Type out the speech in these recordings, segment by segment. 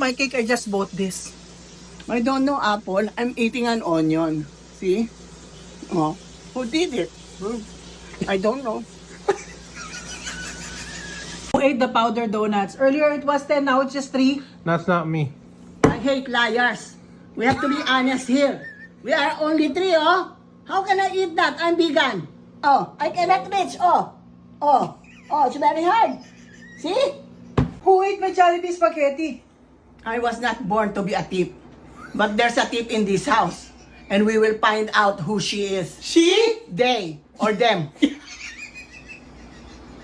my cake, I just bought this. I don't know, Apple. I'm eating an onion. See? Oh, who did it? I don't know. Who ate the powdered donuts? Earlier it was 10, now it's just 3. That's not me. I hate liars. We have to be honest here. We are only 3, oh. How can I eat that? I'm vegan. Oh, I cannot reach. Oh, it's very hard. See? Who ate my Jollibee spaghetti? I was not born to be a thief. But there's a thief in this house. And we will find out who she is. She? They or them.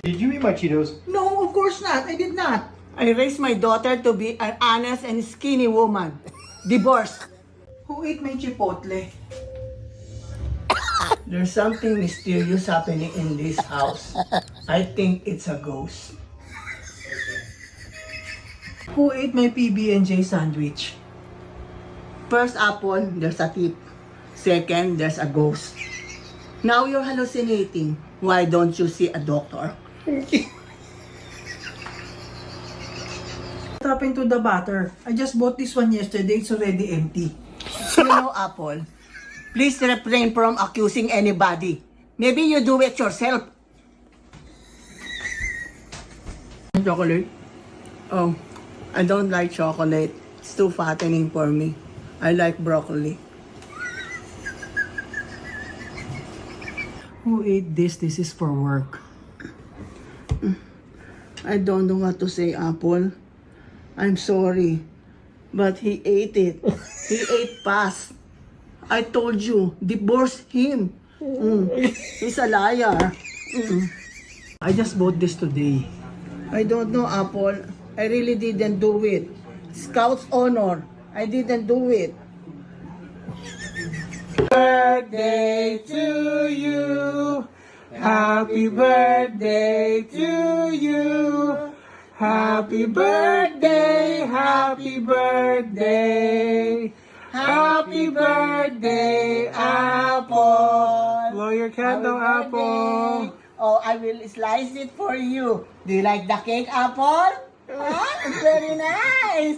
Did you eat my Cheetos? No, of course not. I did not. I raised my daughter to be an honest and skinny woman. Divorced. Who ate my Chipotle? There's something mysterious happening in this house. I think it's a ghost. Who ate my PB&J sandwich? First, Apple, there's a thief. Second, there's a ghost. Now you're hallucinating. Why don't you see a doctor? What happened to the butter? I just bought this one yesterday. It's already empty. You know, Apple, please refrain from accusing anybody. Maybe you do it yourself. Chocolate? Oh, I don't like chocolate. It's too fattening for me. I like broccoli. Who ate this? This is for work. I don't know what to say, Apple. I'm sorry. But he ate it. He ate fast. I told you, divorce him. He's a liar. I just bought this today. I don't know, Apple. I really didn't do it. Scout's honor. I didn't do it. Birthday to you. Happy birthday to you. Happy birthday, happy birthday. Happy birthday, Apple. Blow your candle, Apple. Oh, I will slice it for you. Do you like the cake, Apple? Huh? It's very nice.